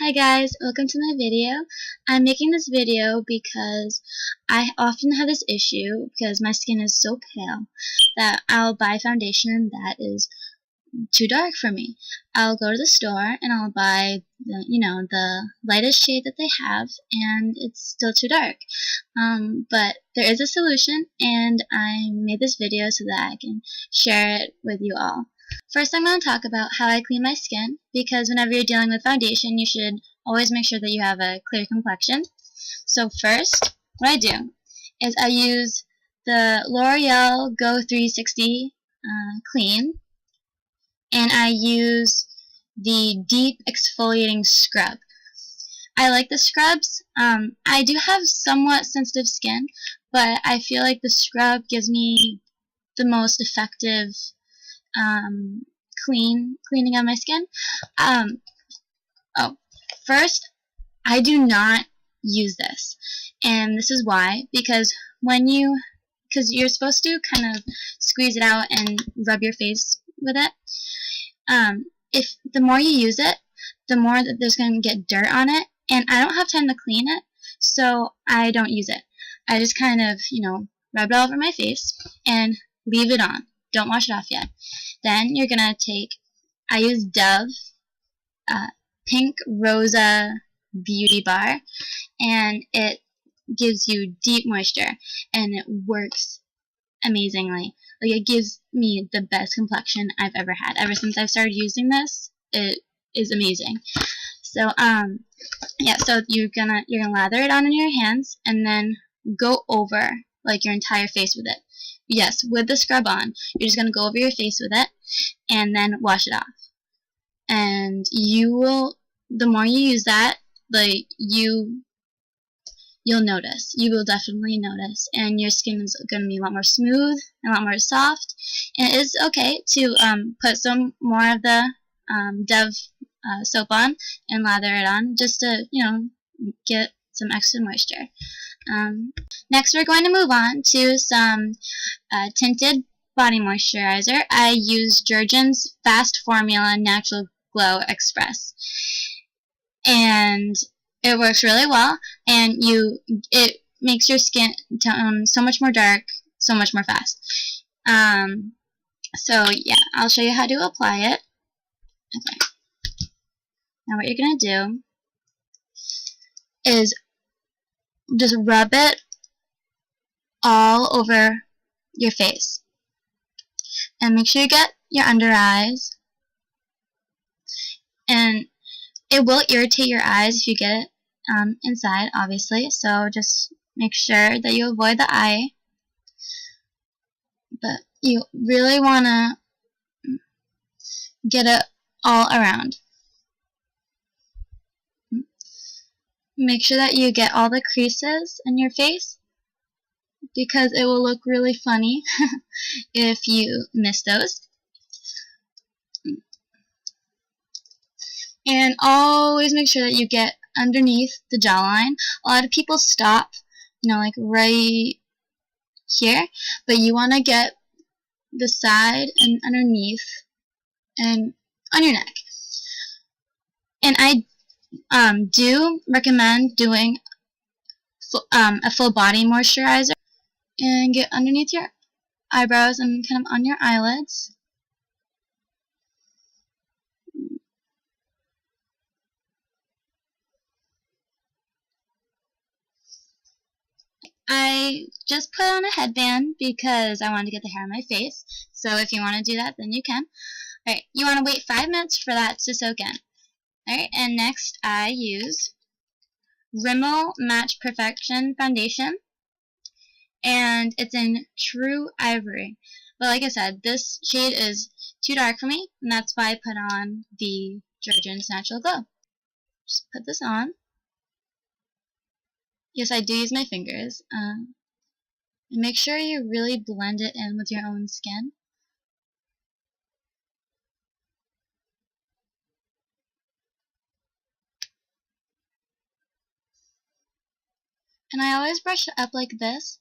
Hi guys, welcome to my video. I'm making this video because I often have this issue because my skin is so pale that I'll buy foundation that is too dark for me. I'll go to the store and I'll buy the lightest shade that they have, and it's still too dark. But there is a solution, and I made this video so that I can share it with you all. First, I'm going to talk about how I clean my skin, because whenever you're dealing with foundation, you should always make sure that you have a clear complexion. So first, what I do is I use the L'Oreal Go 360 Clean, and I use the Deep Exfoliating Scrub. I like the scrubs. I do have somewhat sensitive skin, but I feel like the scrub gives me the most effective cleaning of my skin. First, I do not use this, and this is why. Because you're supposed to kind of squeeze it out and rub your face with it. If the more you use it, the more that there's going to get dirt on it, and I don't have time to clean it, so I don't use it. I just kind of, rub it all over my face and leave it on. Don't wash it off yet. Then you're going to take, I use Dove Pink Rosa Beauty Bar, and it gives you deep moisture, and it works amazingly. Like, it gives me the best complexion I've ever had. Ever since I've started using this, it is amazing. So, so you're gonna lather it on in your hands, and then go over, like, your entire face with it. Yes, with the scrub on, you're just gonna go over your face with it, and then wash it off. And the more you use that, like, you'll notice. You will definitely notice, and your skin is going to be a lot more smooth and a lot more soft. And it is okay to put some more of the Dove soap on and lather it on, just to get some extra moisture. Next, we're going to move on to some tinted body moisturizer. I use Jergens Fast Formula Natural Glow Express, and it works really well, and it makes your skin tone so much more dark, so much more fast. So yeah, I'll show you how to apply it. Okay. Now what you're gonna do is just rub it all over your face, and make sure you get your under eyes. And it will irritate your eyes if you get it inside, obviously, so just make sure that you avoid the eye. But you really want to get it all around. Make sure that you get all the creases in your face, because it will look really funny if you miss those. And always make sure that you get underneath the jawline. A lot of people stop, like right here, but you want to get the side and underneath and on your neck. And I do recommend doing a full body moisturizer, and get underneath your eyebrows and kind of on your eyelids. I just put on a headband because I wanted to get the hair on my face, so if you want to do that, then you can. Alright, you want to wait 5 minutes for that to soak in. Alright, and next I use Rimmel Match Perfection Foundation, and it's in True Ivory. But like I said, this shade is too dark for me, and that's why I put on the Jergens Natural Glow. Just put this on. Yes, I do use my fingers. And make sure you really blend it in with your own skin. And I always brush it up like this,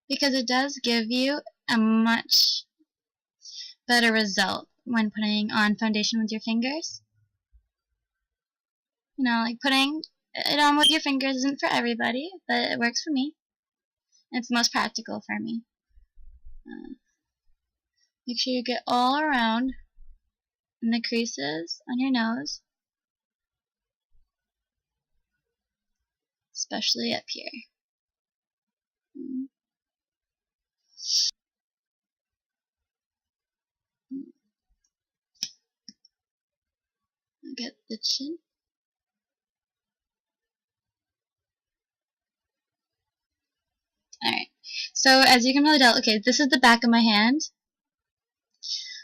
because it does give you a much better result when putting on foundation with your fingers. You know, like putting it on with your fingers isn't for everybody, but it works for me. It's the most practical for me. Make sure you get all around in the creases on your nose, especially up here. Get the chin. Alright, so as you can probably tell, okay, this is the back of my hand.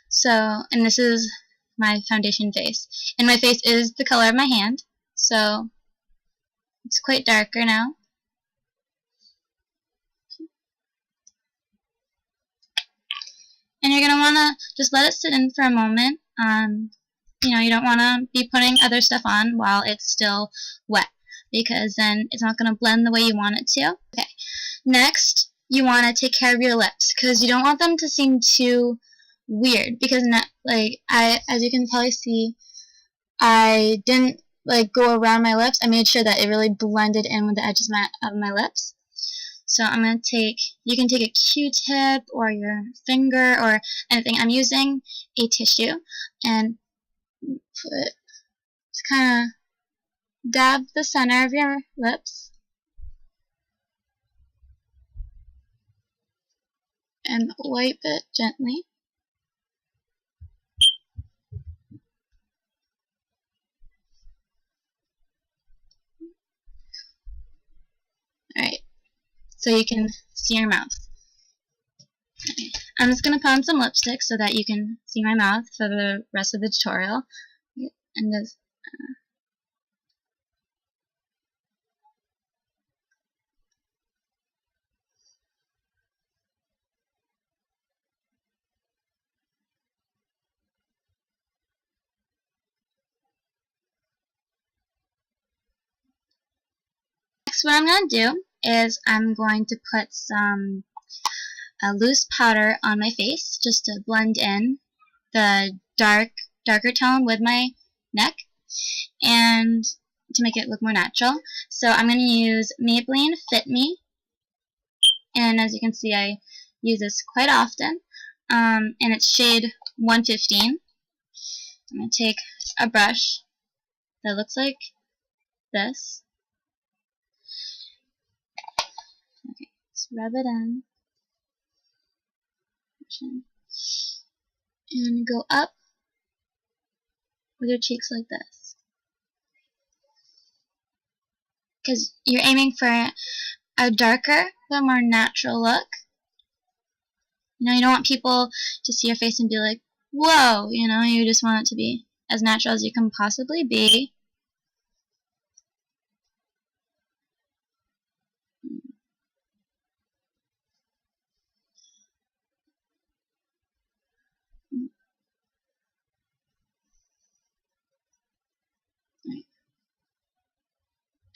So, and this is my foundation face. And my face is the color of my hand, so it's quite darker now. And you're going to want to just let it sit in for a moment. You know, you don't want to be putting other stuff on while it's still wet, because then it's not going to blend the way you want it to. Okay. Next, you want to take care of your lips, because you don't want them to seem too weird, because as you can probably see, I didn't go around my lips. I made sure that it really blended in with the edges of my lips. So I'm going to you can take a Q-tip or your finger or anything. I'm using a tissue and just kind of dab the center of your lips and wipe it gently. Alright, so you can see your mouth. Okay. I'm just going to put on some lipstick so that you can see my mouth for the rest of the tutorial. And just, next, what I'm going to do is I'm going to put some loose powder on my face just to blend in the darker tone with my neck and to make it look more natural. So I'm going to use Maybelline Fit Me, and as you can see I use this quite often, and it's shade 115. I'm going to take a brush that looks like this. Okay, just rub it in and go up with your cheeks like this, because you're aiming for a darker but more natural look. You know, you don't want people to see your face and be like, whoa, you know, you just want it to be as natural as you can possibly be.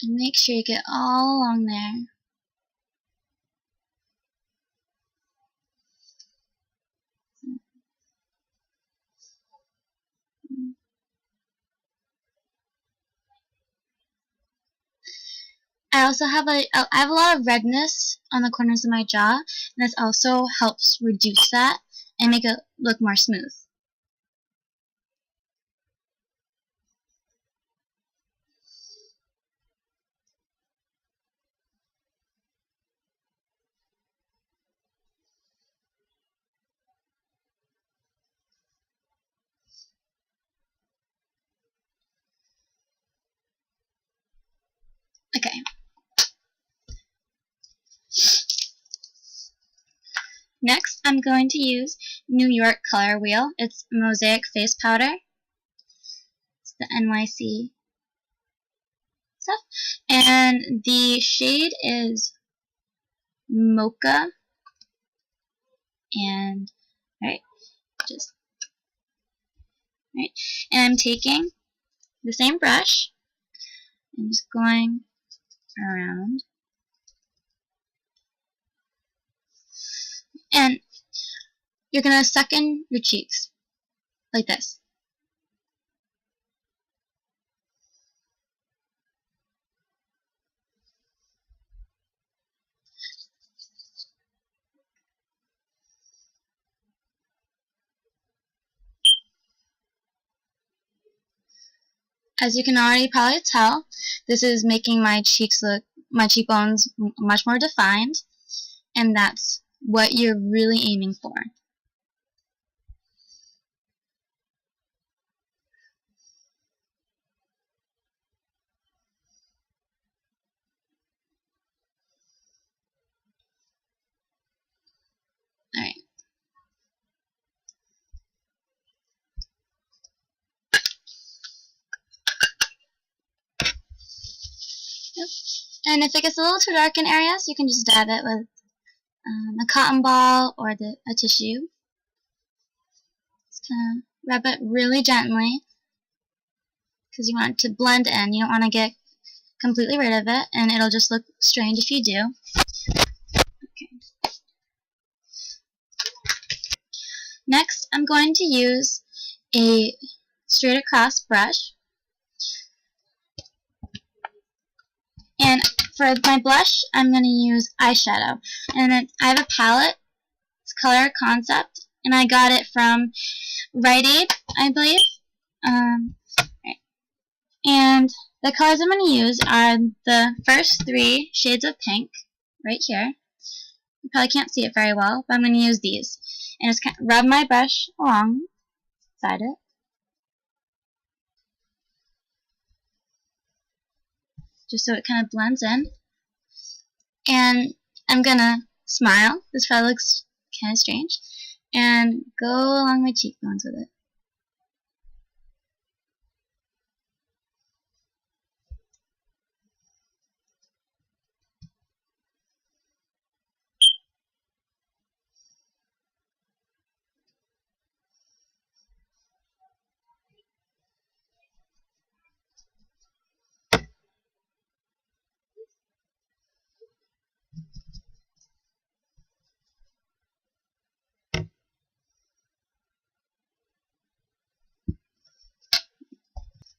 And make sure you get all along there. I also have I have a lot of redness on the corners of my jaw, and this also helps reduce that and make it look more smooth. Okay. Next, I'm going to use New York Color Wheel. It's Mosaic Face Powder. It's the NYC stuff. And the shade is Mocha. And, alright, right. And I'm taking the same brush and just going around. And you're going to suck in your cheeks, like this. as you can already probably tell, this is making my cheekbones much more defined, and that's what you're really aiming for. Alright. Yep. And if it gets a little too dark in areas, you can just dab it with a cotton ball or a tissue. Just kind of rub it really gently because you want it to blend in. You don't want to get completely rid of it, and it'll just look strange if you do. Okay. Next, I'm going to use a straight across brush. And for my blush, I'm going to use eyeshadow. And I have a palette. It's Color Concept. And I got it from Rite Aid, I believe. And the colors I'm going to use are the first 3 shades of pink, right here. You probably can't see it very well, but I'm going to use these. And just kind of rub my brush alongside it. Just so it kind of blends in. And I'm going to smile. This probably looks kind of strange. And go along my cheekbones with it.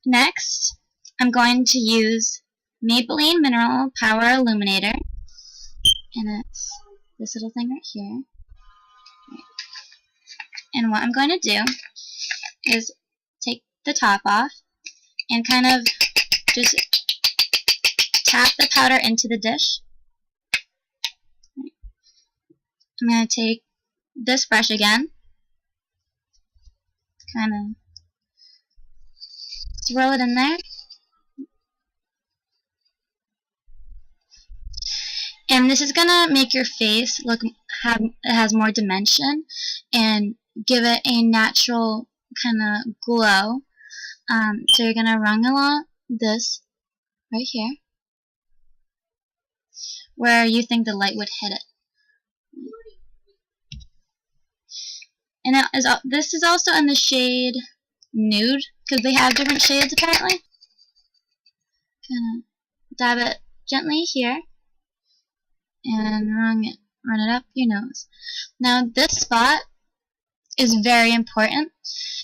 Next, I'm going to use Maybelline Mineral Power Illuminator, and it's this little thing right here. And what I'm going to do is take the top off and kind of just tap the powder into the dish. I'm going to take this brush again, kind of swirl it in there. And this is going to make your face look it has more dimension and give it a natural kind of glow. So you're going to run along this right here where you think the light would hit it. And this is also in the shade Nude, because they have different shades apparently. Kind of dab it gently here and run it up your nose. Now this spot is very important,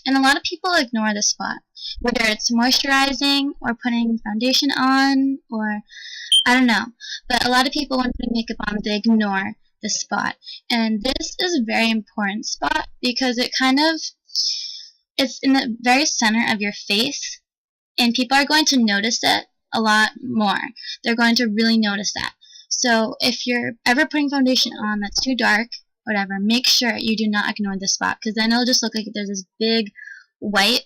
and a lot of people ignore this spot, whether it's moisturizing or putting foundation on, or I don't know, but a lot of people when putting makeup on, they ignore this spot, and this is a very important spot because it's in the very center of your face, and people are going to notice it a lot more. They're going to really notice that. So if you're ever putting foundation on that's too dark, whatever, make sure you do not ignore this spot, because then it'll just look like there's this big white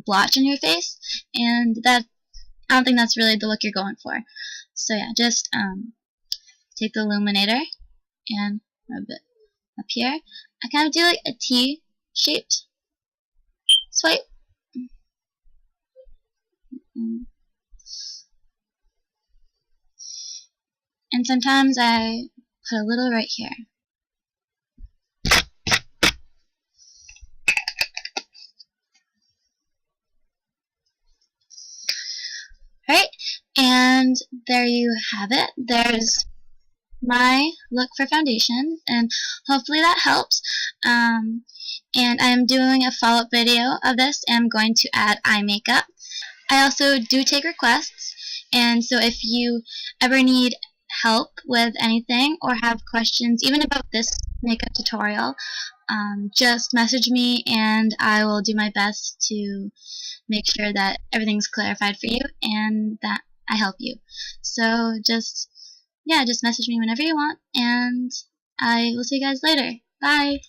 blotch on your face, and I don't think that's really the look you're going for. So yeah, just take the illuminator and rub it up here. I kind of do like a T-shaped swipe. And sometimes I put a little right here. Right, and there you have it. There's my look for foundation, and hopefully that helps. And I'm doing a follow-up video of this, and I'm going to add eye makeup. I also do take requests, and so if you ever need help with anything or have questions, even about this makeup tutorial, just message me and I will do my best to make sure that everything's clarified for you and that I help you. So just message me whenever you want, and I will see you guys later. Bye!